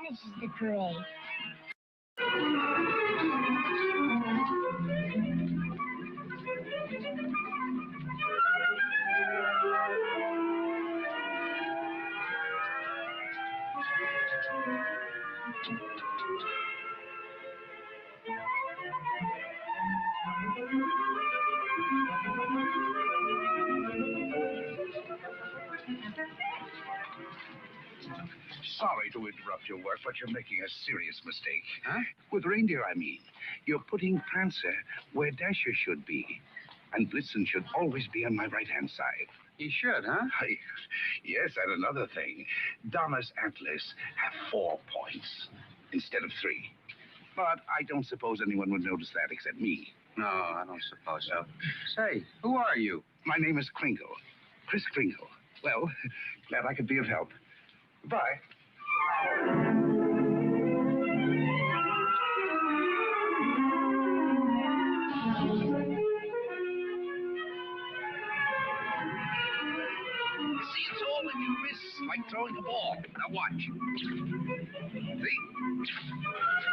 manages the parade. Sorry to interrupt your work, but you're making a serious mistake. Huh? With reindeer, I mean. You're putting Prancer where Dasher should be. And Blitzen should always be on my right-hand side. He should, huh? Yes, and another thing. Donna's antlers have 4 points instead of 3. But I don't suppose anyone would notice that except me. No, I don't suppose so. Say, who are you? My name is Kringle. Chris Kringle. Well, glad I could be of help. Goodbye. See, it's all in your wrists, like throwing a ball. Now watch. See?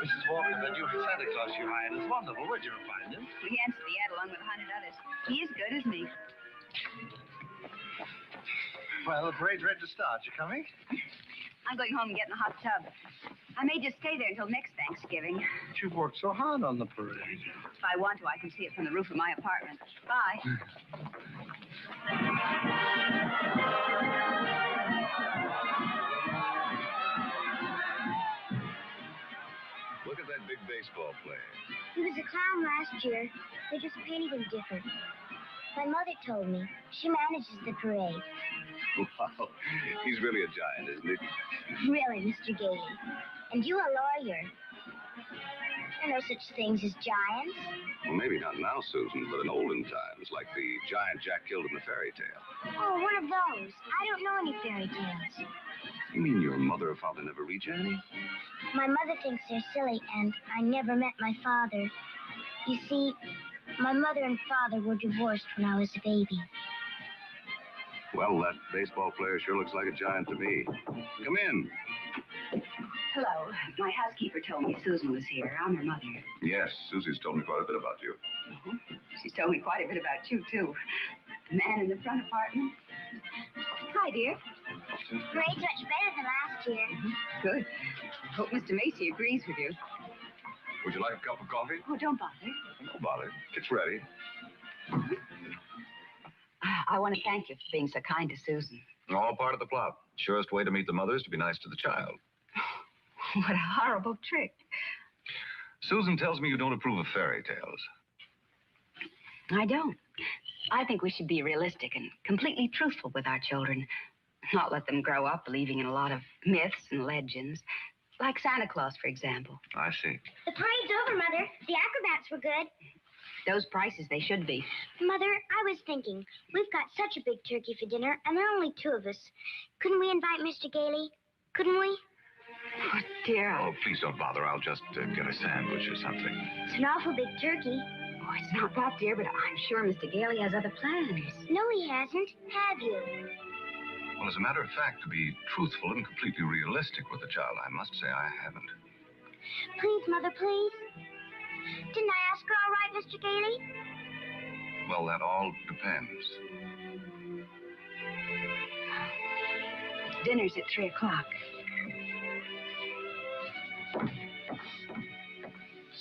Mrs. Walker, that new Santa Claus you hired is wonderful. Where'd you find him? We answered the ad along with 100 others. He is good, isn't he? Well, the parade's ready to start. You coming? I'm going home and getting a hot tub. I may just stay there until next Thanksgiving. But you've worked so hard on the parade. If I want to, I can see it from the roof of my apartment. Bye. Look at that big baseball player. He was a clown last year. They just painted him different. My mother told me. She manages the parade. Wow. He's really a giant, isn't he? Really, Mr. Gailey. And you a lawyer. There are no such things as giants. Well, maybe not now, Susan, but in olden times, like the giant Jack killed in the fairy tale. Oh, one of those. I don't know any fairy tales. You mean your mother or father never read you any? My mother thinks they're silly, and I never met my father. You see, my mother and father were divorced when I was a baby. Well, that baseball player sure looks like a giant to me. Come in. Hello. My housekeeper told me Susan was here. I'm her mother. Yes, Susie's told me quite a bit about you. She's told me quite a bit about you, too. The man in the front apartment. Hi, dear. Parade's much better than last year. Good. Hope Mr. Macy agrees with you. Would you like a cup of coffee? Oh, don't bother. No bother. It's ready. I want to thank you for being so kind to Susan. All part of the plot. Surest way to meet the mother is to be nice to the child. What a horrible trick. Susan tells me you don't approve of fairy tales. I don't. I think we should be realistic and completely truthful with our children. Not let them grow up believing in a lot of myths and legends. Like Santa Claus, for example. I see. The parade's over, Mother. The acrobats were good. Those prices, they should be. Mother, I was thinking, we've got such a big turkey for dinner, and there are only 2 of us. Couldn't we invite Mr. Gailey? Couldn't we? Oh, dear. Oh, please don't bother. I'll just get a sandwich or something. It's an awful big turkey. Oh, it's not that, dear, but I'm sure Mr. Gailey has other plans. No, he hasn't. Have you? Well, as a matter of fact, to be truthful and completely realistic with the child, I must say I haven't. Please, Mother, please. Didn't I ask her all right, Mr. Gailey? Well, that all depends. Dinner's at 3 o'clock.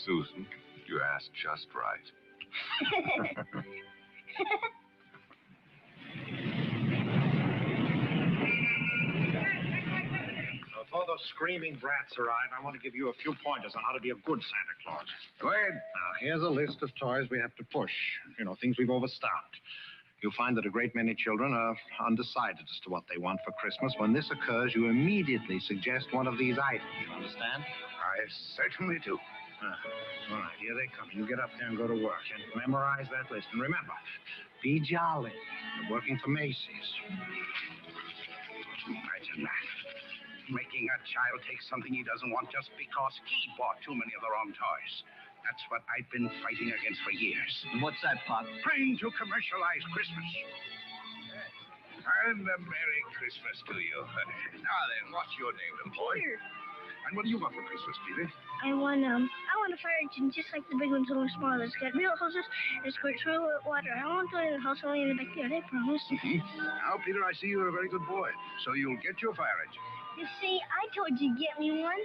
Susan, you asked just right. Before those screaming brats arrive, I want to give you a few pointers on how to be a good Santa Claus. Go ahead. Now, here's a list of toys we have to push. You know, things we've overstocked. You'll find that a great many children are undecided as to what they want for Christmas. When this occurs, you immediately suggest one of these items. You understand? I certainly do. All right, here they come. You get up there and go to work and memorize that list. And remember, be jolly. You're working for Macy's. Imagine that. Making a child take something he doesn't want just because he bought too many of the wrong toys. That's what I've been fighting against for years. And what's that, Pop? Trying to commercialize Christmas. And a Merry Christmas to you. Now then, what's your name, little boy? Peter. And what do you want for Christmas, Peter? I want a fire engine just like the big ones, only smaller. It's got real hoses and it squirts real water. I won't do it in the house, only in the backyard, I promise. Now, Peter, I see you're a very good boy, so you'll get your fire engine. You see, I told you to get me one.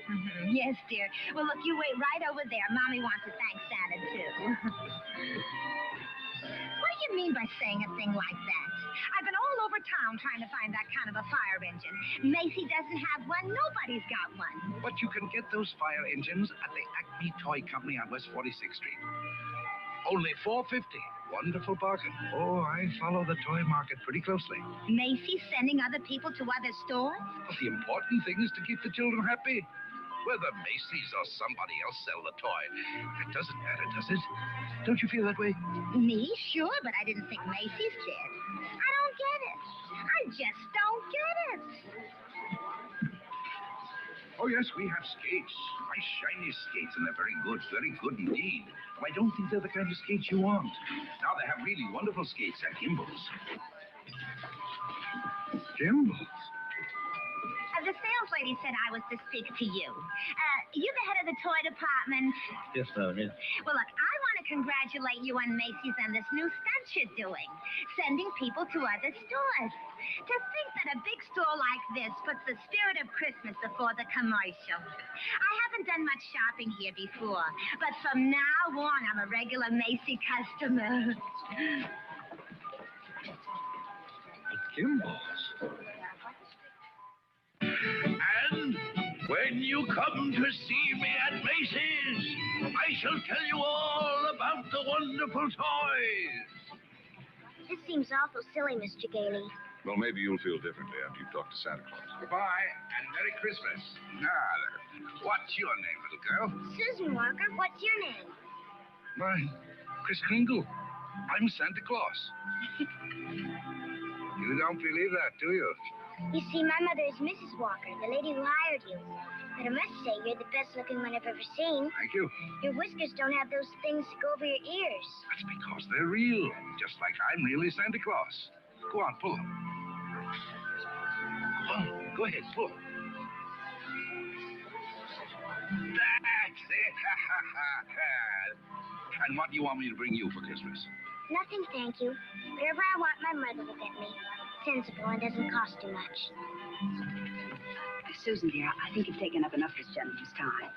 Yes, dear. Well, look, you wait right over there. Mommy wants to thank Santa, too. What do you mean by saying a thing like that? I've been all over town trying to find that kind of a fire engine. Macy doesn't have one. Nobody's got one. But you can get those fire engines at the Acme Toy Company on West 46th Street. Only $4.50. Wonderful bargain. Oh, I follow the toy market pretty closely. Macy's sending other people to other stores? But the important thing is to keep the children happy. Whether Macy's or somebody else sell the toy, it doesn't matter, does it? Don't you feel that way? Me? Sure, but I didn't think Macy's did. I don't get it. I just don't get it. Oh, yes, we have skates. Nice, shiny skates, and they're very good indeed. But I don't think they're the kind of skates you want. Now, they have really wonderful skates and gimbals. Gimbals? The sales lady said I was to speak to you. You the head of the toy department. Yes, ma'am. Yes. Well, look, I want to congratulate you on Macy's and this new stunt you're doing, sending people to other stores. To think that a big store like this puts the spirit of Christmas before the commercial. I haven't done much shopping here before, but from now on, I'm a regular Macy customer. Gimbals? And when you come to see me at Macy's, I shall tell you all about the wonderful toys. This seems awful silly, Mr. Gailey. Well, maybe you'll feel differently after you've talked to Santa Claus. Goodbye, and Merry Christmas. Now, what's your name, little girl? Susan Walker, what's your name? Mine, Kris Kringle. I'm Santa Claus. You don't believe that, do you? You see, my mother is Mrs. Walker, the lady who hired you. But I must say, you're the best-looking one I've ever seen. Thank you. Your whiskers don't have those things that go over your ears. That's because they're real, just like I'm really Santa Claus. Go on, pull them. Well, go ahead, pull. That's it. And what do you want me to bring you for Christmas? Nothing, thank you. Whatever I want, my mother will get me. Sensible and doesn't cost too much. Susan, dear, I think you've taken up enough of this gentleman's time.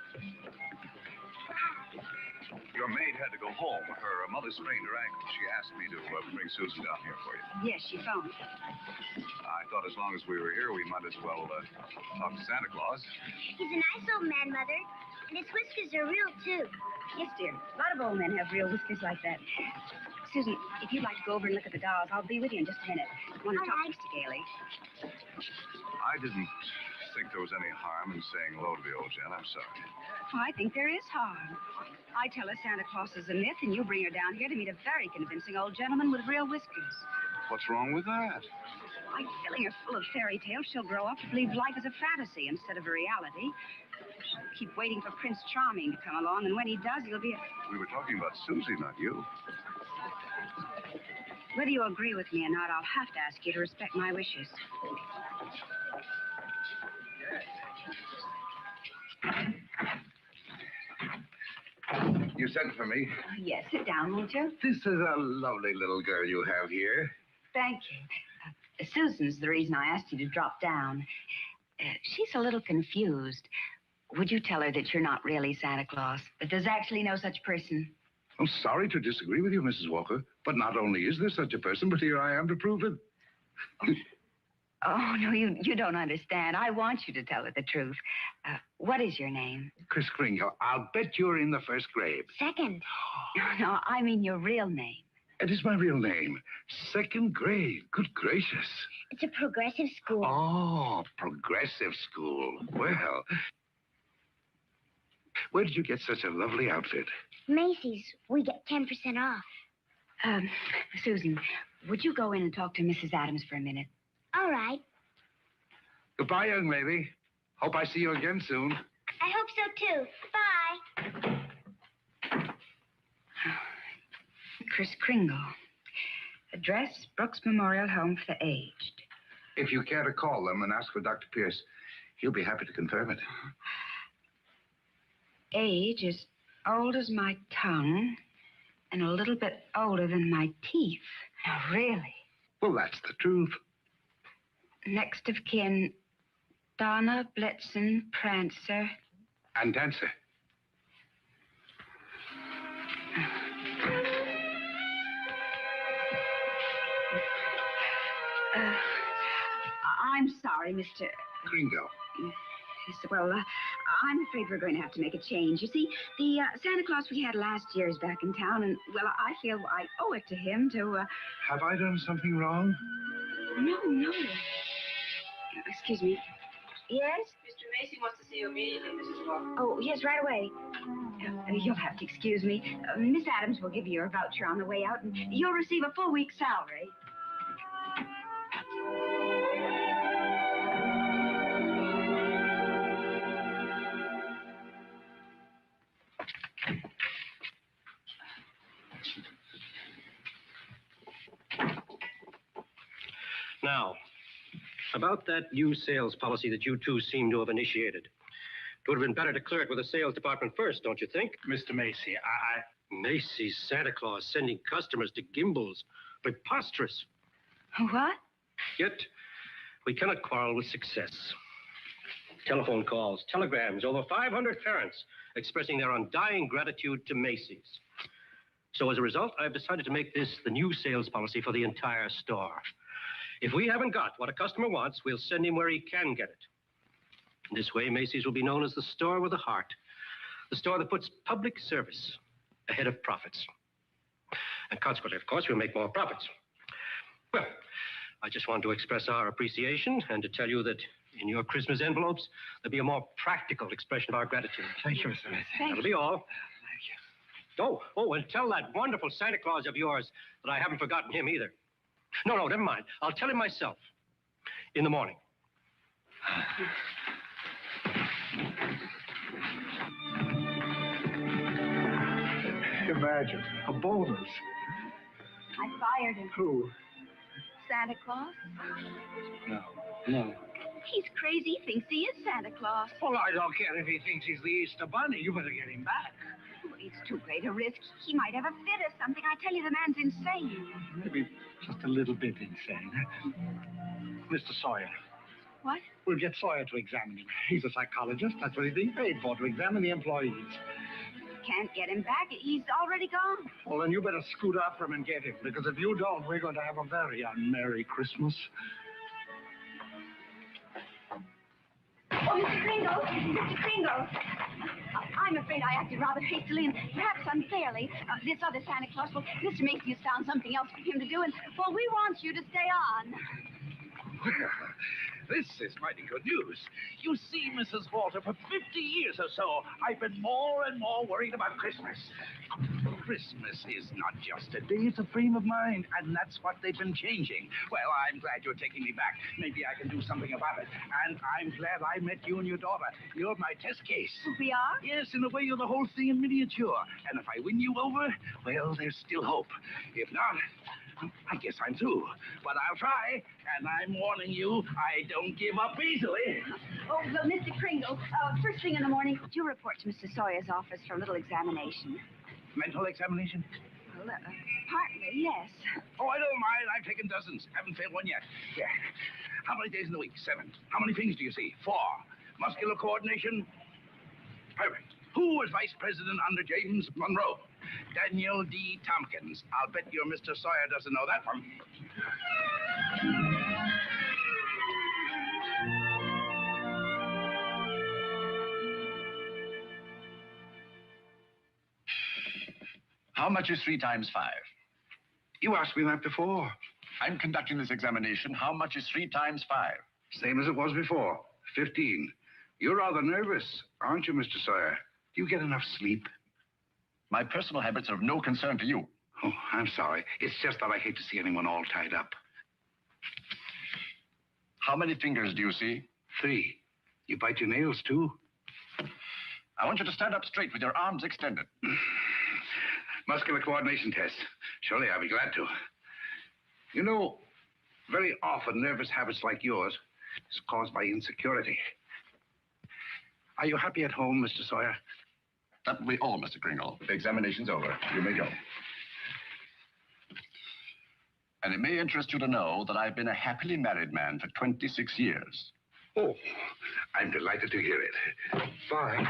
Your maid had to go home. Her mother sprained her ankle. She asked me to bring Susan down here for you. Yes, she phoned. I thought as long as we were here, we might as well talk to Santa Claus. He's a nice old man, Mother. And his whiskers are real, too. Yes, dear. A lot of old men have real whiskers like that. Susan, if you'd like to go over and look at the dolls, I'll be with you in just a minute. I want to talk to Mr. Gailey. I didn't think there was any harm in saying hello to the old gent. I'm sorry. Oh, I think there is harm. I tell her Santa Claus is a myth, and you bring her down here to meet a very convincing old gentleman with real whiskers. What's wrong with that? By filling her full of fairy tales, she'll grow up to believe life is a fantasy instead of a reality. She'll keep waiting for Prince Charming to come along, and when he does, he'll be a... We were talking about Susie, not you. Whether you agree with me or not, I'll have to ask you to respect my wishes. You sent for me? Yes, sit down, won't you? This is a lovely little girl you have here. Thank you. Susan's the reason I asked you to drop down. She's a little confused. Would you tell her that you're not really Santa Claus? That there's actually no such person? I'm sorry to disagree with you, Mrs. Walker, but not only is there such a person, but here I am to prove it. Oh, no, you don't understand. I want you to tell her the truth. What is your name? Kris Kringle. I'll bet you're in the first grade. Second. No, I mean your real name. It is my real name. Second grade. Good gracious. It's a progressive school. Oh, progressive school. Well, where did you get such a lovely outfit? Macy's. We get 10% off. Susan, would you go in and talk to Mrs. Adams for a minute? All right. Goodbye, young lady. Hope I see you again soon. I hope so, too. Bye. Kris Kringle. Address, Brooks Memorial Home for the Aged. If you care to call them and ask for Dr. Pierce, he'll be happy to confirm it. age as old as my tongue and a little bit older than my teeth. Now, really. Well, that's the truth. Next of kin, Donna, Blitzen, Prancer. And Dancer. I'm sorry, Mr. Gringo. Yes, well, I'm afraid we're going to have to make a change. You see, the Santa Claus we had last year is back in town, and, well, I feel I owe it to him to, Have I done something wrong? No. Excuse me. Yes? Mr. Macy wants to see you immediately, Mrs. Walker. Oh, yes, right away. You'll have to excuse me. Miss Adams will give you your voucher on the way out, and you'll receive a full week's salary. Now, about that new sales policy that you two seem to have initiated. It would have been better to clear it with the sales department first, don't you think? Mr. Macy, Macy's Santa Claus sending customers to Gimbel's. Preposterous. What? Yet, we cannot quarrel with success. Telephone calls, telegrams, over 500 parents expressing their undying gratitude to Macy's. So as a result, I've decided to make this the new sales policy for the entire store. If we haven't got what a customer wants, we'll send him where he can get it. This way, Macy's will be known as the store with a heart. The store that puts public service ahead of profits. And consequently, of course, we'll make more profits. Well, I just want to express our appreciation and to tell you that in your Christmas envelopes, there'll be a more practical expression of our gratitude. Thank you, Mr. Macy. That'll be all. Thank you. Oh, and tell that wonderful Santa Claus of yours that I haven't forgotten him either. No, never mind. I'll tell him myself. In the morning. Imagine, a bonus. I fired him. Who? Santa Claus? No. He's crazy. He thinks he is Santa Claus. Well, I don't care if he thinks he's the Easter Bunny. You better get him back. Well, it's too great a risk. He might have a fit or something. I tell you, the man's insane. Maybe just a little bit insane. Mr. Sawyer. What? We'll get Sawyer to examine him. He's a psychologist. That's what he's being paid for, to examine the employees. Can't get him back. He's already gone. Well, then you better scoot after him and get him, because if you don't, we're going to have a very unmerry Christmas. Oh, Mr. Kringle! I'm afraid I acted rather hastily and perhaps unfairly. This other Santa Claus, well, Mr. Macy's found something else for him to do, and, well, we want you to stay on. Well, this is mighty good news. You see, Mrs. Walter, for 50 years or so, I've been more and more worried about Christmas. Christmas is not just a day, it's a frame of mind, and that's what they've been changing. Well, I'm glad you're taking me back. Maybe I can do something about it. And I'm glad I met you and your daughter. You're my test case. We are? Yes, in a way, you're the whole thing in miniature. And if I win you over, well, there's still hope. If not, I guess I'm through. But I'll try, and I'm warning you, I don't give up easily. Oh, well, Mr. Kringle, first thing in the morning, would you report to Mr. Sawyer's office for a little examination? Mental examination? Well, partly, yes. Oh, I don't mind. I've taken dozens. Haven't failed one yet. Yeah. How many days in the week? 7. How many things do you see? 4. Muscular coordination? Perfect. Who was vice president under James Monroe? Daniel D. Tompkins. I'll bet your Mr. Sawyer doesn't know that one. How much is 3 times 5? You asked me that before. I'm conducting this examination. How much is 3 times 5? Same as it was before. 15. You're rather nervous, aren't you, Mr. Sawyer? Do you get enough sleep? My personal habits are of no concern to you. Oh, I'm sorry. It's just that I hate to see anyone all tied up. How many fingers do you see? 3. You bite your nails, too? I want you to stand up straight with your arms extended. Muscular coordination test. Surely I'll be glad to. You know, very often nervous habits like yours is caused by insecurity. Are you happy at home, Mr. Sawyer? That will be all, Mr. Kringle. The examination's over. You may go. And it may interest you to know that I've been a happily married man for 26 years. Oh, I'm delighted to hear it. Bye.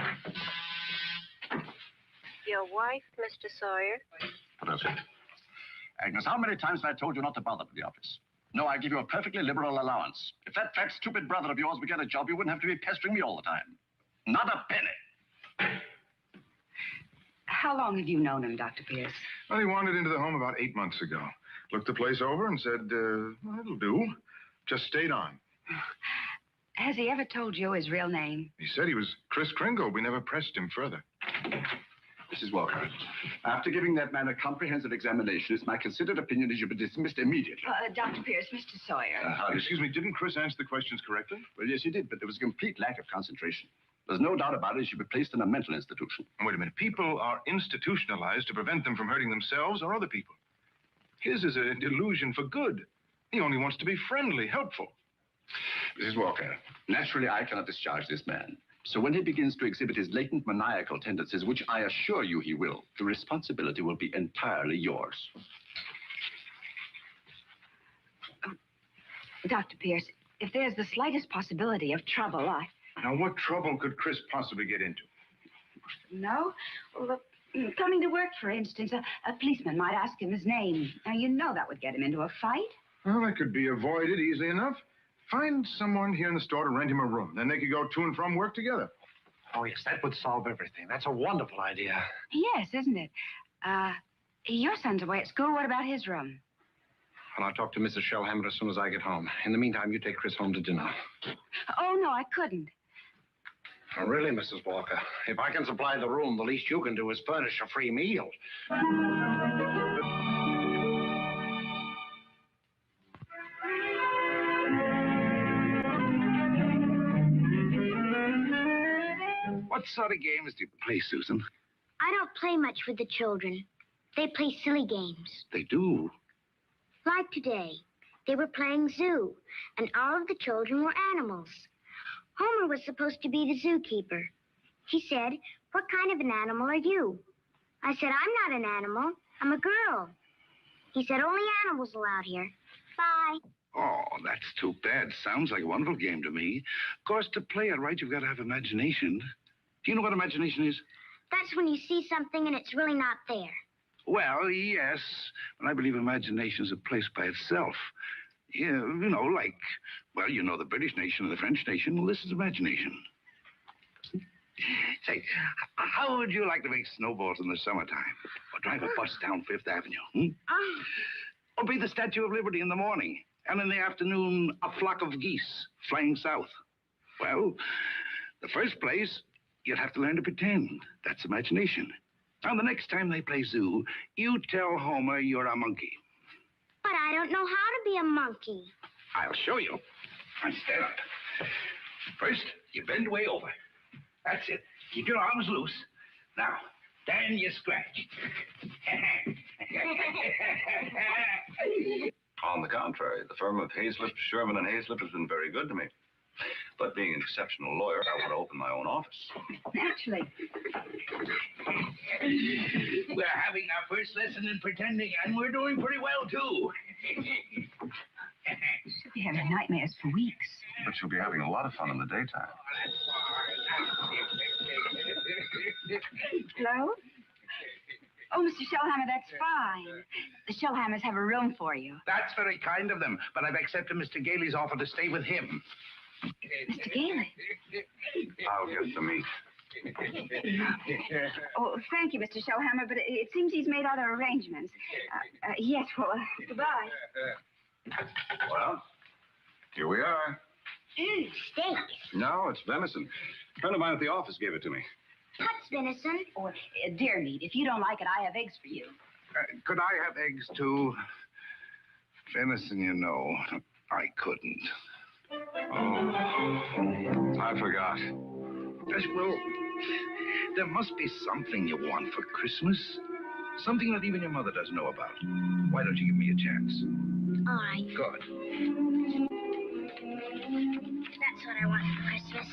Your wife, Mr. Sawyer? What else? Agnes, how many times have I told you not to bother with the office? No, I give you a perfectly liberal allowance. If that fat, stupid brother of yours would get a job, you wouldn't have to be pestering me all the time. Not a penny. How long have you known him, Dr. Pierce? Well, he wandered into the home about 8 months ago. Looked the place over and said, well, it'll do. Just stayed on. Has he ever told you his real name? He said he was Kris Kringle. We never pressed him further. Mrs. Walker, after giving that man a comprehensive examination, it's my considered opinion he should be dismissed immediately. Dr. Pierce, Mr. Sawyer. Excuse me, didn't Kris answer the questions correctly? Well, yes, he did, but there was a complete lack of concentration. There's no doubt about it. He should be placed in a mental institution. Wait a minute. People are institutionalized to prevent them from hurting themselves or other people. His is a delusion for good. He only wants to be friendly, helpful. Mrs. Walker, naturally, I cannot discharge this man. So when he begins to exhibit his latent maniacal tendencies, which I assure you he will, the responsibility will be entirely yours. Dr. Pierce, if there's the slightest possibility of trouble, Now, what trouble could Kris possibly get into? No? Well, coming to work, for instance, a policeman might ask him his name. Now, you know that would get him into a fight. Well, that could be avoided easily enough. Find someone here in the store to rent him a room. Then they could go to and from work together. Oh, yes, that would solve everything. That's a wonderful idea. Yes, isn't it? Your son's away at school. What about his room? Well, I'll talk to Mrs. Shellhammer as soon as I get home. In the meantime, you take Kris home to dinner. Oh, no, I couldn't. Oh, really, Mrs. Walker? If I can supply the room, the least you can do is furnish a free meal. What sort of games do you play, Susan? I don't play much with the children. They play silly games. They do. Like today, they were playing zoo, and all of the children were animals. Homer was supposed to be the zookeeper. He said, "What kind of an animal are you?" I said, "I'm not an animal. I'm a girl." He said, "Only animals allowed here. Bye." Oh, that's too bad. Sounds like a wonderful game to me. Of course, to play it right, you've got to have imagination. Do you know what imagination is? That's when you see something and it's really not there. Well, yes, but I believe imagination is a place by itself. Yeah, you know, like, well, you know the British nation and the French nation. Well, this is imagination. Say, how would you like to make snowballs in the summertime? Or drive a bus down Fifth Avenue? Or be the Statue of Liberty in the morning, and in the afternoon, a flock of geese flying south? Well, the first place, you'd have to learn to pretend. That's imagination. Now, the next time they play zoo, you tell Homer you're a monkey. But I don't know how to be a monkey. I'll show you. Now, stand up. First, you bend way over. That's it. Keep your arms loose. Now, then you scratch. On the contrary, the firm of Hayslip, Sherman, and Hayslip has been very good to me. But being an exceptional lawyer, I want to open my own office. Naturally. We're having our first lesson in pretending, and we're doing pretty well, too. She'll be having nightmares for weeks. But you'll be having a lot of fun in the daytime. Hello? Oh, Mr. Shellhammer, that's fine. The Shellhammers have a room for you. That's very kind of them, but I've accepted Mr. Gailey's offer to stay with him. Mr. Gailey? I'll get the meat. Oh, thank you, Mr. Shellhammer, but it seems he's made other arrangements. Yes, well, goodbye. Well, here we are. Steak. No, it's venison. A friend of mine at the office gave it to me. What's venison? Oh, deer meat. If you don't like it, I have eggs for you. Could I have eggs, too? Venison, you know, I couldn't. Oh, I forgot. Yes, well, there must be something you want for Christmas. Something that even your mother doesn't know about. Why don't you give me a chance? All right. Good. That's what I want for Christmas.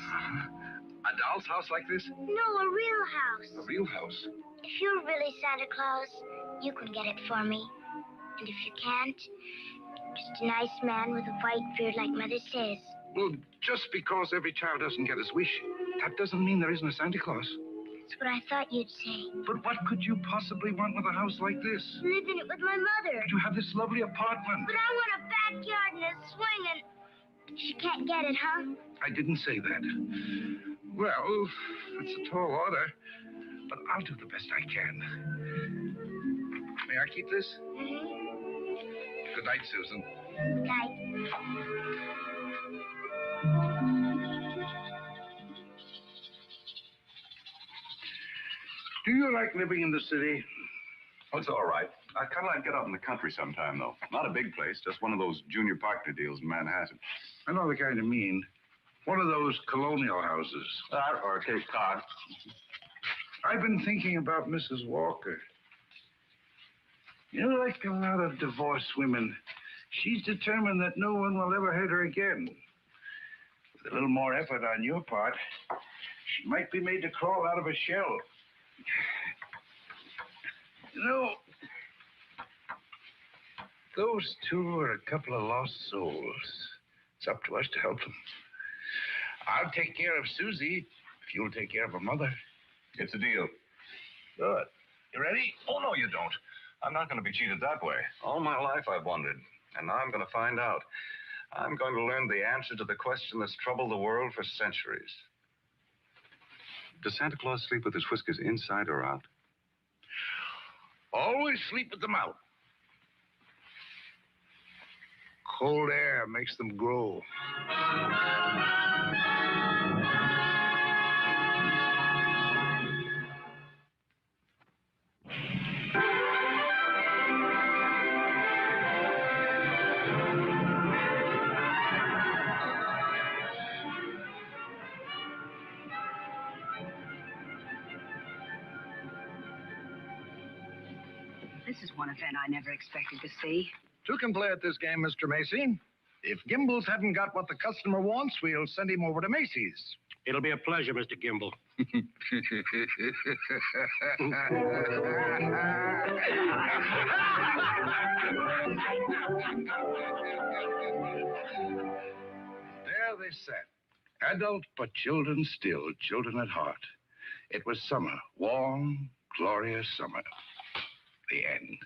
A doll's house like this? No, a real house. A real house? If you're really Santa Claus, you can get it for me. And if you can't, just a nice man with a white beard like Mother says. Well, just because every child doesn't get his wish, that doesn't mean there isn't a Santa Claus. That's what I thought you'd say. But what could you possibly want with a house like this? Live in it with my mother. You have this lovely apartment. But I want a backyard and a swing and... She can't get it, huh? I didn't say that. Well, it's a tall order, but I'll do the best I can. May I keep this? Mm-hmm. Good night, Susan. Good night. Do you like living in the city? Oh, it's all right. I kind of like to get out in the country sometime, though. Not a big place, just one of those junior partner deals in Manhattan. I know the kind you mean. One of those colonial houses. Or a Cape Cod. I've been thinking about Mrs. Walker. You know, like a lot of divorced women, she's determined that no one will ever hurt her again. With a little more effort on your part, she might be made to crawl out of a shell. You know, those two are a couple of lost souls. It's up to us to help them. I'll take care of Susie if you'll take care of her mother. It's a deal. Good. You ready? Oh, no, you don't. I'm not going to be cheated that way. All my life I've wondered, and now I'm going to find out. I'm going to learn the answer to the question that's troubled the world for centuries. Does Santa Claus sleep with his whiskers inside or out? Always sleep with them out. Cold air makes them grow. This is one event I never expected to see. Two can play at this game, Mr. Macy. If Gimbel's haven't got what the customer wants, we'll send him over to Macy's. It'll be a pleasure, Mr. Gimble. There they sat. Adult, but children still, children at heart. It was summer, warm, glorious summer. The end.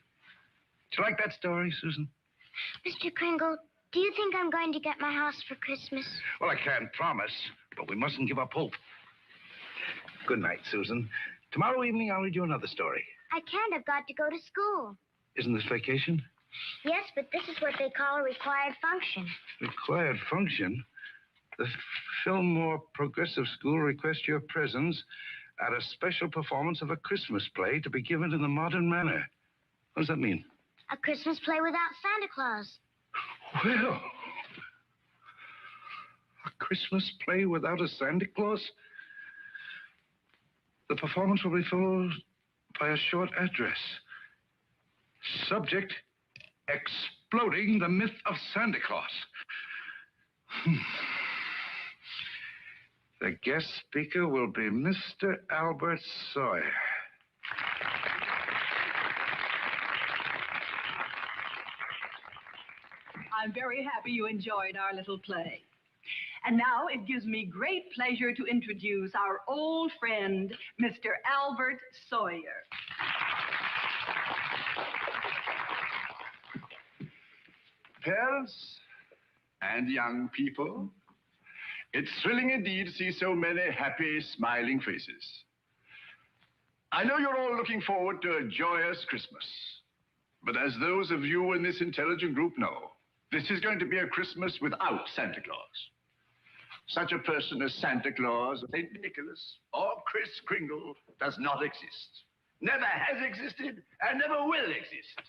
Do you like that story, Susan? Mr. Kringle, do you think I'm going to get my house for Christmas? Well, I can't promise, but we mustn't give up hope. Good night, Susan. Tomorrow evening, I'll read you another story. I can't. I've got to go to school. Isn't this vacation? Yes, but this is what they call a required function. Required function? The Fillmore Progressive School requests your presence at a special performance of a Christmas play to be given in the modern manner. What does that mean? A Christmas play without Santa Claus. Well, a Christmas play without a Santa Claus? The performance will be followed by a short address. Subject, exploding the myth of Santa Claus. The guest speaker will be Mr. Albert Sawyer. I'm very happy you enjoyed our little play. And now it gives me great pleasure to introduce our old friend, Mr. Albert Sawyer. Parents and young people, it's thrilling indeed to see so many happy, smiling faces. I know you're all looking forward to a joyous Christmas. But as those of you in this intelligent group know, this is going to be a Christmas without Santa Claus. Such a person as Santa Claus, St. Nicholas, or Kris Kringle does not exist. Never has existed and never will exist.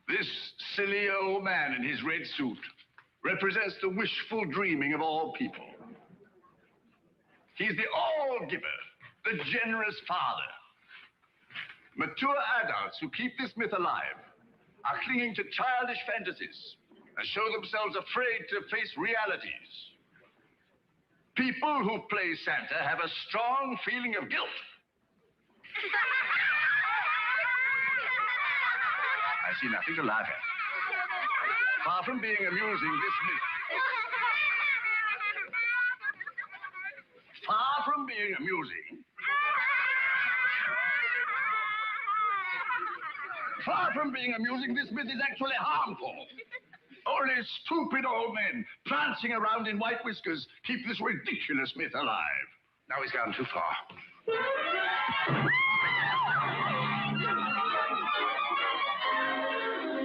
This silly old man in his red suit represents the wishful dreaming of all people. He's the all-giver, the generous father. Mature adults who keep this myth alive are clinging to childish fantasies and show themselves afraid to face realities. People who play Santa have a strong feeling of guilt. I see nothing to laugh at. Far from being amusing, this minute. Far from being amusing. Far from being amusing, this myth is actually harmful. Only stupid old men prancing around in white whiskers keep this ridiculous myth alive. Now he's gone too far.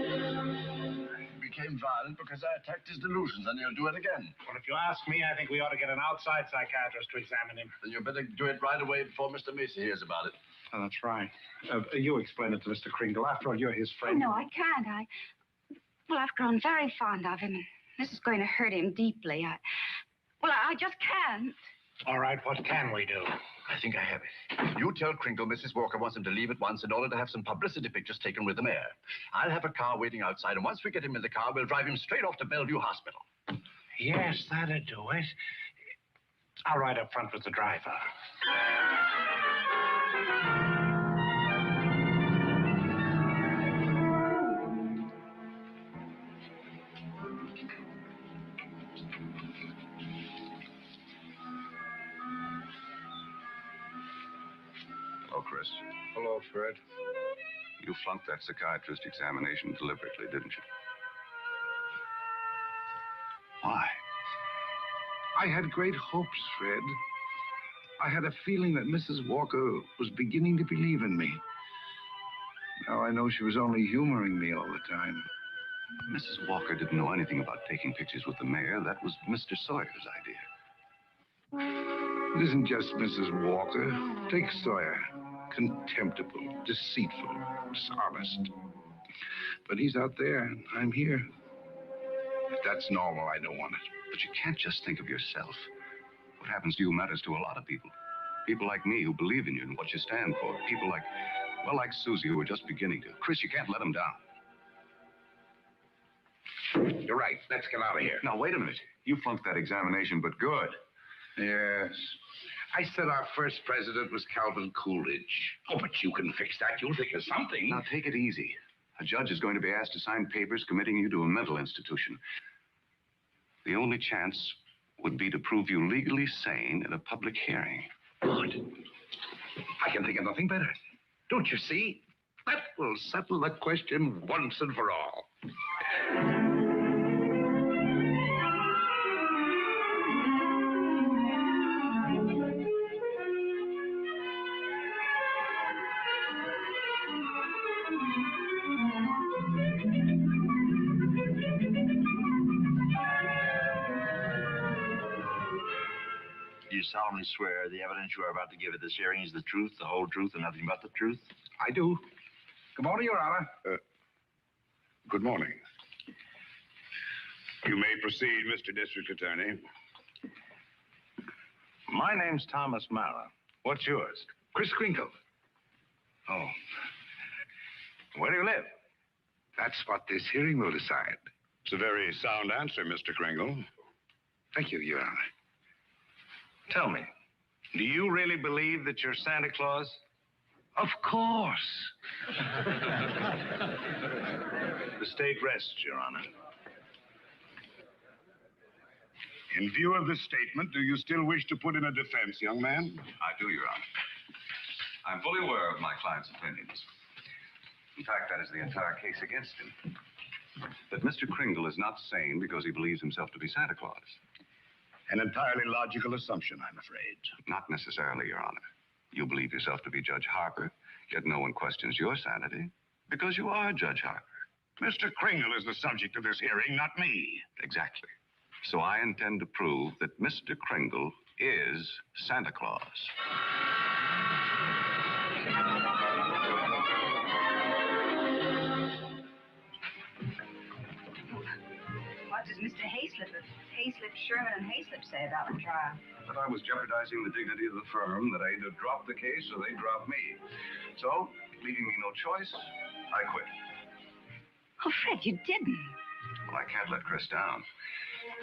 He became violent because I attacked his delusions, and he'll do it again. Well, if you ask me, I think we ought to get an outside psychiatrist to examine him. Then you better do it right away before Mr. Macy hears about it. Oh, that's right. You explain it to Mr. Kringle. After all, you're his Oh, friend. no, I can't. Well, I've grown very fond of him, and this is going to hurt him deeply. I just can't. All right, what can we do? I think I have it. You tell Kringle Mrs. Walker wants him to leave at once in order to have some publicity pictures taken with the mayor. I'll have a car waiting outside, and once we get him in the car, we'll drive him straight off to Bellevue Hospital. Yes, that'll do it. I'll ride up front with the driver. Hello, Chris. Hello, Fred. You flunked that psychiatrist examination deliberately, didn't you? Why? I had great hopes, Fred. I had a feeling that Mrs. Walker was beginning to believe in me. Now I know she was only humoring me all the time. Mrs. Walker didn't know anything about taking pictures with the mayor. That was Mr. Sawyer's idea. It isn't just Mrs. Walker. Take Sawyer. Contemptible, deceitful, dishonest. But he's out there, and I'm here. If that's normal, I don't want it. But you can't just think of yourself. What happens to you matters to a lot of people. People like me who believe in you and what you stand for. People like Susie who are just beginning to. Chris, you can't let them down. You're right. Let's get out of here. Now, wait a minute. You flunked that examination, but good. Yes. I said our first president was Calvin Coolidge. Oh, but you can fix that. You'll think of something. Now, take it easy. A judge is going to be asked to sign papers committing you to a mental institution. The only chance would be to prove you legally sane in a public hearing. Good. I can think of nothing better. Don't you see? That will settle the question once and for all. Do you solemnly swear the evidence you are about to give at this hearing is the truth, the whole truth, and nothing but the truth? I do. Good morning, Your Honor. Good morning. You may proceed, Mr. District Attorney. My name's Thomas Mara. What's yours? Chris Kringle. Oh. Where do you live? That's what this hearing will decide. It's a very sound answer, Mr. Kringle. Thank you, Your Honor. Tell me, do you really believe that you're Santa Claus? Of course. The state rests, Your Honor. In view of this statement, do you still wish to put in a defense, young man? I do, Your Honor. I'm fully aware of my client's opinions. In fact, that is the entire case against him. But Mr. Kringle is not sane because he believes himself to be Santa Claus. An entirely logical assumption, I'm afraid. Not necessarily, Your Honor. You believe yourself to be Judge Harper, yet no one questions your sanity because you are Judge Harper. Mr. Kringle is the subject of this hearing, not me. Exactly. So I intend to prove that Mr. Kringle is Santa Claus. What does Mr. Hayslip, Sherman, and Hayslip say about the trial? That I was jeopardizing the dignity of the firm, that I either dropped the case or they dropped me. So, leaving me no choice, I quit. Oh, Fred, you didn't. Well, I can't let Chris down.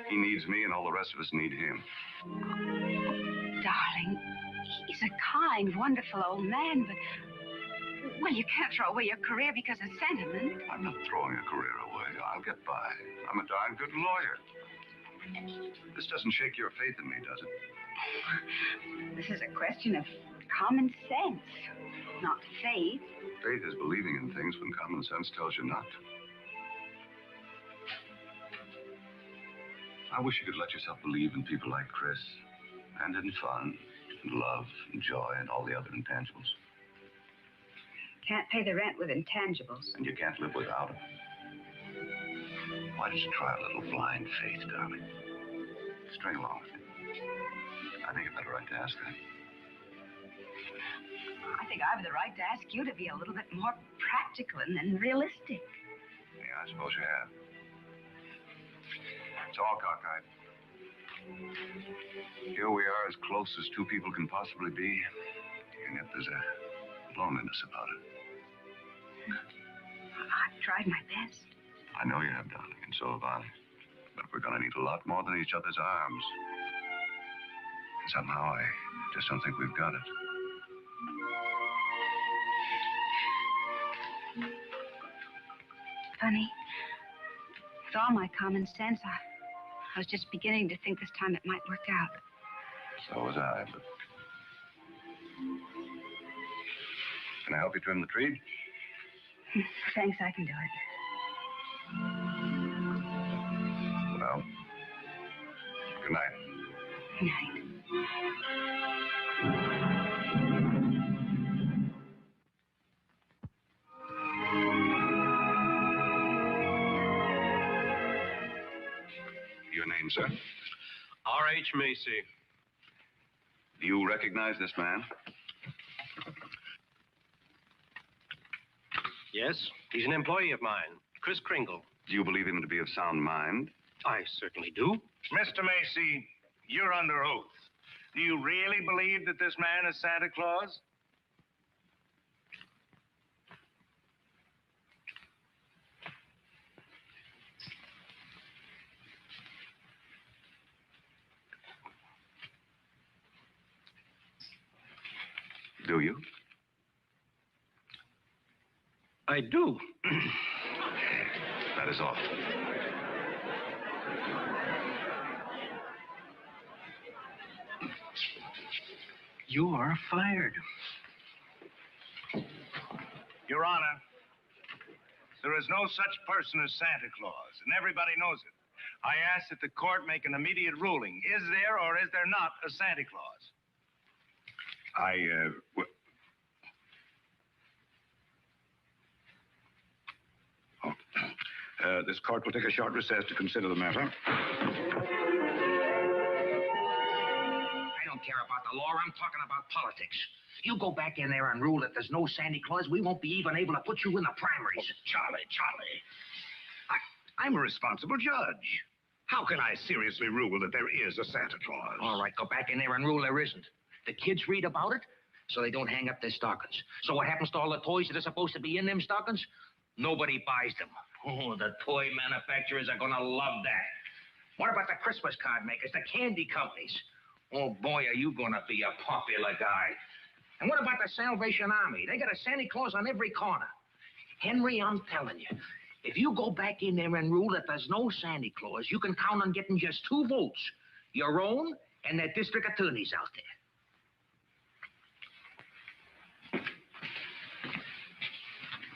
He needs me, and all the rest of us need him. Darling, he's a kind, wonderful old man, but... Well, you can't throw away your career because of sentiment. I'm not throwing a career away. I'll get by. I'm a darn good lawyer. This doesn't shake your faith in me, does it? This is a question of common sense, not faith. Faith is believing in things when common sense tells you not to. I wish you could let yourself believe in people like Chris, and in fun, and love, and joy, and all the other intangibles. Can't pay the rent with intangibles. And you can't live without them. Why don't you try a little blind faith, darling? String along with me. I think I've got a right to ask that. I think I have the right to ask you to be a little bit more practical and realistic. Yeah, I suppose you have. It's all cockeyed. Here we are, as close as two people can possibly be, and yet there's a loneliness about it. I've tried my best. I know you have, darling, and so have I. But we're going to need a lot more than each other's arms. And somehow I just don't think we've got it. Funny. With all my common sense, I was just beginning to think this time it might work out. So was I, but... Can I help you trim the tree? Thanks, I can do it. Well, good night. Good night. Your name, sir? R.H. Macy. Do you recognize this man? Yes, he's an employee of mine, Chris Kringle. Do you believe him to be of sound mind? I certainly do. Mr. Macy, you're under oath. Do you really believe that this man is Santa Claus? Do you? I do. That is all. You are fired. Your Honor, there is no such person as Santa Claus, and everybody knows it. I ask that the court make an immediate ruling. Is there or is there not a Santa Claus? This court will take a short recess to consider the matter. I don't care about the law. I'm talking about politics. You go back in there and rule that there's no Santa Claus, we won't be even able to put you in the primaries. Charlie. I'm a responsible judge. How can I seriously rule that there is a Santa Claus? All right, go back in there and rule there isn't. The kids read about it, so they don't hang up their stockings. So what happens to all the toys that are supposed to be in them stockings? Nobody buys them. Oh, the toy manufacturers are gonna love that. What about the Christmas card makers, the candy companies? Oh, boy, are you gonna be a popular guy. And what about the Salvation Army? They got a Santa Claus on every corner. Henry, I'm telling you, if you go back in there and rule that there's no Santa Claus, you can count on getting just 2 votes. Your own and that district attorney's out there.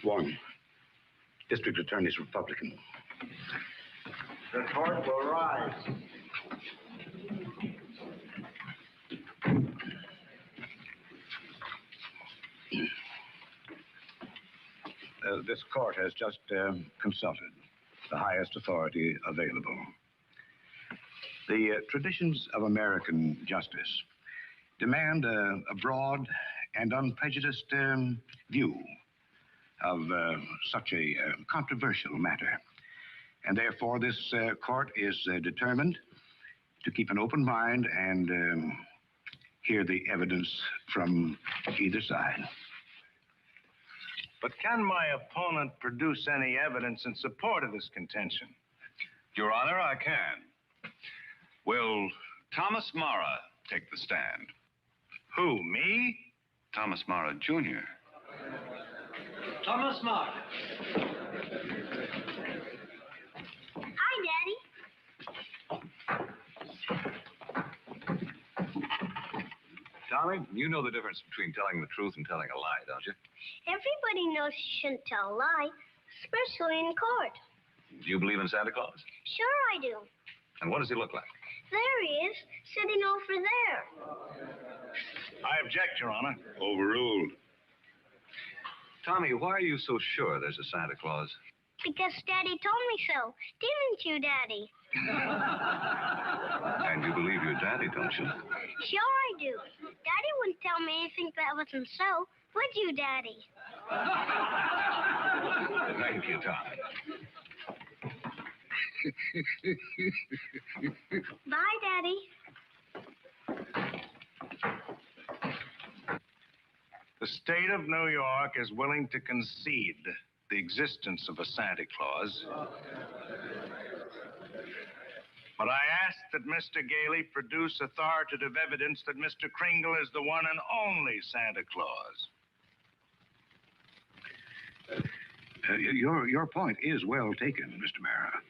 One. District Attorney's Republican. The court will rise. This court has just consulted the highest authority available. The traditions of American justice demand a broad and unprejudiced view of such a controversial matter. And therefore, this court is determined to keep an open mind and hear the evidence from either side. But can my opponent produce any evidence in support of this contention? Your Honor, I can. Will Thomas Mara take the stand? Who, me? Thomas Mara, Jr. Thomas Mara. Hi, Daddy. Tommy, you know the difference between telling the truth and telling a lie, don't you? Everybody knows you shouldn't tell a lie, especially in court. Do you believe in Santa Claus? Sure I do. And what does he look like? There he is, sitting over there. I object, Your Honor. Overruled. Tommy, why are you so sure there's a Santa Claus? Because Daddy told me so. Didn't you, Daddy? And you believe your daddy, don't you? Sure I do. Daddy wouldn't tell me anything that wasn't so. Would you, Daddy? Thank you, Tommy. Bye, Daddy. The state of New York is willing to concede the existence of a Santa Claus. But I ask that Mr. Gailey produce authoritative evidence that Mr. Kringle is the one and only Santa Claus. Your point is well taken, Mr. Mara.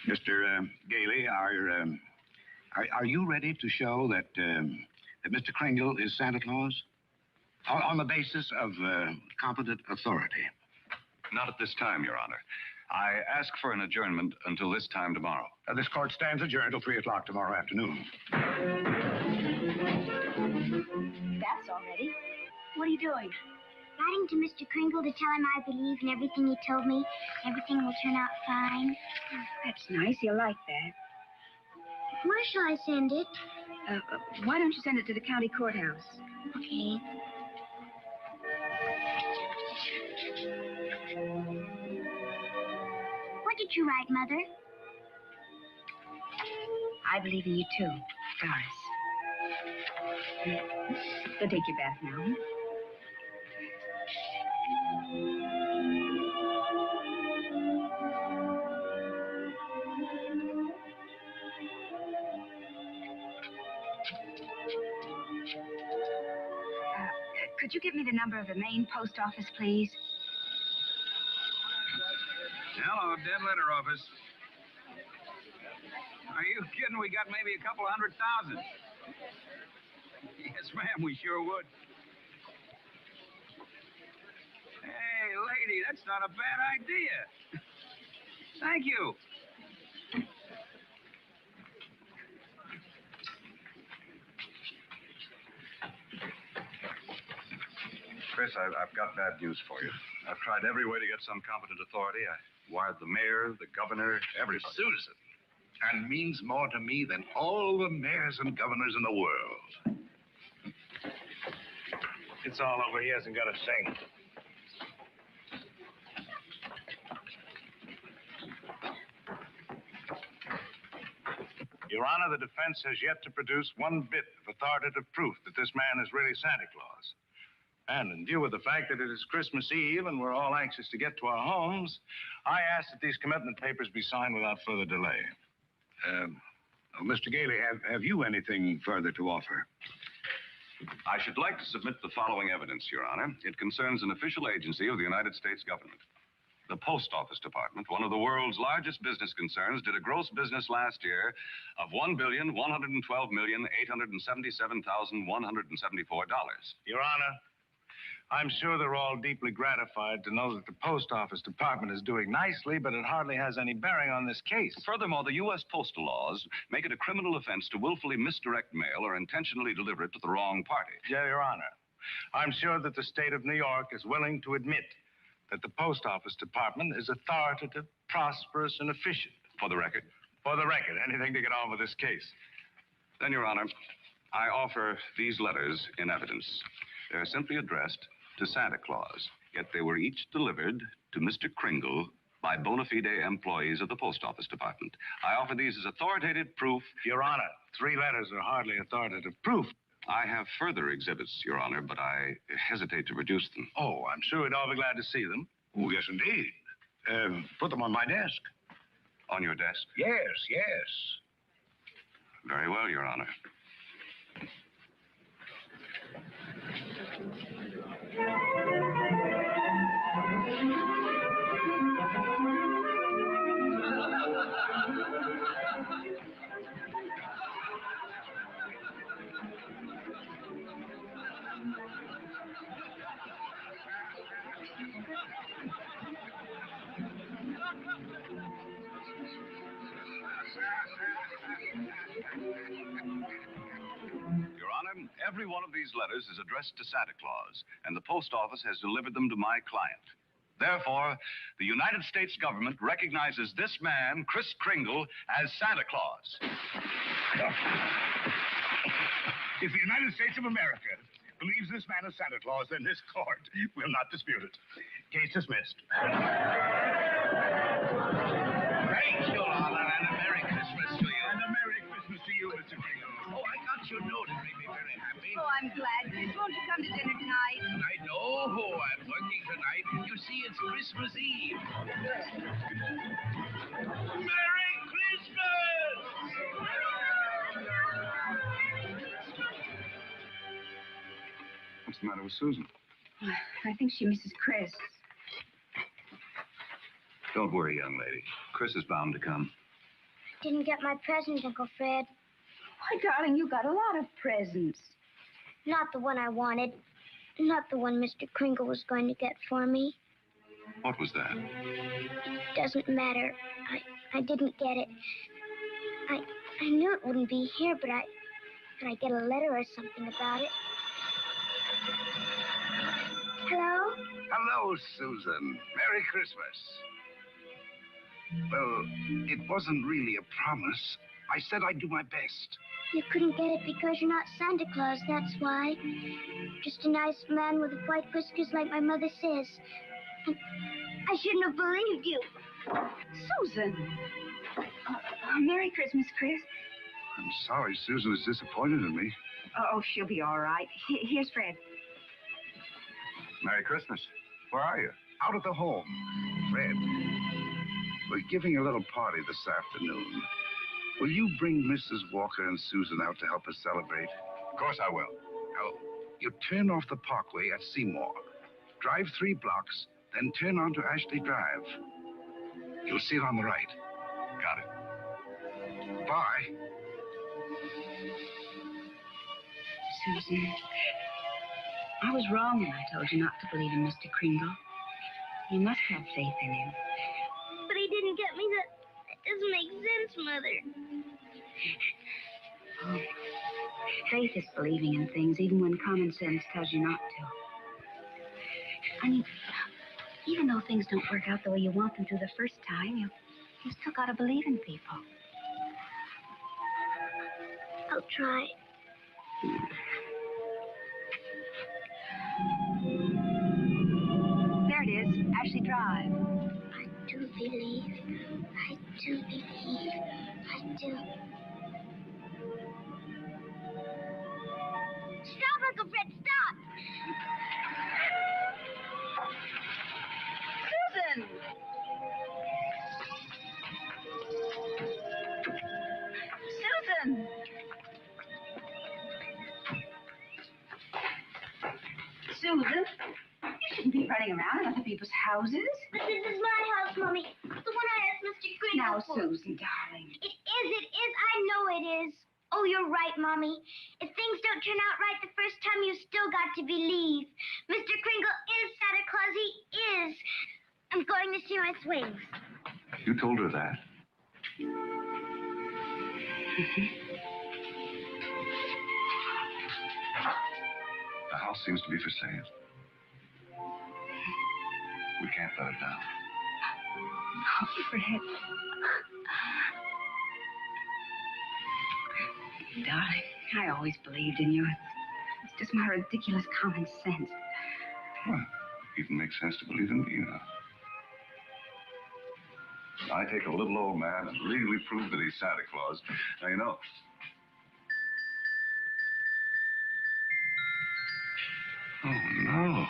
Mr. Gailey, are you ready to show that Mr. Kringle is Santa Claus? On the basis of competent authority? Not at this time, Your Honor. I ask for an adjournment until this time tomorrow. This court stands adjourned till 3 o'clock tomorrow afternoon. That's already. What are you doing? Writing to Mr. Kringle to tell him I believe in everything he told me. Everything will turn out fine. That's nice. He'll like that. Where shall I send it? Why don't you send it to the county courthouse? Okay. What did you write, Mother? I believe in you too, Doris. Go take your bath now. Could you give me the number of the main post office, please? Hello, dead letter office. Are you kidding? We got maybe a couple 100,000. Yes, ma'am, we sure would. Hey, lady, that's not a bad idea. Thank you. Chris, I've got bad news for you. I've tried every way to get some competent authority. I wired the mayor, the governor, everybody. Susan. And means more to me than all the mayors and governors in the world. It's all over. He hasn't got a thing. Your Honor, the defense has yet to produce one bit of authoritative proof that this man is really Santa Claus. And in view of the fact that it is Christmas Eve and we're all anxious to get to our homes, I ask that these commitment papers be signed without further delay. Mr. Gailey, have you anything further to offer? I should like to submit the following evidence, Your Honor. It concerns an official agency of the United States government. The Post Office Department, one of the world's largest business concerns, did a gross business last year of $1,112,877,174. Your Honor, I'm sure they're all deeply gratified to know that the Post Office Department is doing nicely, but it hardly has any bearing on this case. Furthermore, the U.S. postal laws make it a criminal offense to willfully misdirect mail or intentionally deliver it to the wrong party. Yeah, Your Honor. I'm sure that the state of New York is willing to admit that the Post Office Department is authoritative, prosperous, and efficient. For the record? For the record. Anything to get on with this case. Then, Your Honor, I offer these letters in evidence. They're simply addressed to Santa Claus, yet they were each delivered to Mr. Kringle by bona fide employees of the Post Office Department. I offer these as authoritative proof. Your Honor, 3 letters are hardly authoritative proof. I have further exhibits, Your Honor, but I hesitate to produce them. Oh, I'm sure we'd all be glad to see them. Oh, yes, indeed. Put them on my desk. On your desk? Yes, yes. Very well, Your Honor. Your Honor, every one of these letters is addressed to Santa Claus, and the post office has delivered them to my client. Therefore, the United States government recognizes this man, Kris Kringle, as Santa Claus. If the United States of America believes this man is Santa Claus, then this court will not dispute it. Case dismissed. Thank you, Your Honor, and a Merry Christmas to you. And a Merry Christmas to you, Mr. Kringle. Oh, I got your note. It made me very happy. Oh, I'm glad. Chris, won't you come to dinner tonight? I know. I'm working tonight. You see, it's Christmas Eve. Merry Christmas! What's the matter with Susan? I think she misses Chris. Don't worry, young lady. Chris is bound to come. Didn't get my present, Uncle Fred. Why, darling, you got a lot of presents. Not the one I wanted. Not the one Mr. Kringle was going to get for me. What was that? Doesn't matter. I didn't get it. I knew it wouldn't be here, but I get a letter or something about it. Hello? Hello, Susan. Merry Christmas. Well, it wasn't really a promise. I said I'd do my best. You couldn't get it because you're not Santa Claus, that's why. Just a nice man with white whiskers like my mother says. And I shouldn't have believed you. Susan! Merry Christmas, Chris. I'm sorry Susan is disappointed in me. Oh, she'll be all right. Here's Fred. Merry Christmas. Where are you? Out at the home. Fred, we're giving a little party this afternoon. Will you bring Mrs. Walker and Susan out to help us celebrate? Of course I will. Now, you turn off the parkway at Seymour. Drive 3 blocks, then turn onto Ashley Drive. You'll see it on the right. Got it. Bye. Susan, I was wrong when I told you not to believe in Mr. Kringle. You must have faith in him. But he didn't get me that. That doesn't make sense, Mother. Oh, faith is believing in things even when common sense tells you not to. I mean, even though things don't work out the way you want them to the first time, you still gotta believe in people. I'll try. There it is, Ashley Drive. I do believe. I do believe. I do. Stop, Uncle Fred, stop! Susan! Susan! Susan? You shouldn't be running around in other people's houses. But this is my house, Mommy. The one I asked Mr. Kringle Now, for. Susan, darling. It is. I know it is. Oh, you're right, Mommy. If things don't turn out right the first time, you still got to believe. Mr. Kringle is Santa Claus. He is. I'm going to see my swings. You told her that? The house seems to be for sale. We can't let it down. Oh, Fred. Darling, I always believed in you. It's just my ridiculous common sense. Well, it even makes sense to believe in me, you know. I take a little old man and legally prove that he's Santa Claus. Now, you know. Oh, no.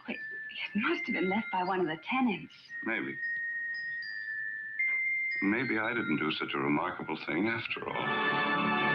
It must have been left by one of the tenants. Maybe. Maybe I didn't do such a remarkable thing after all.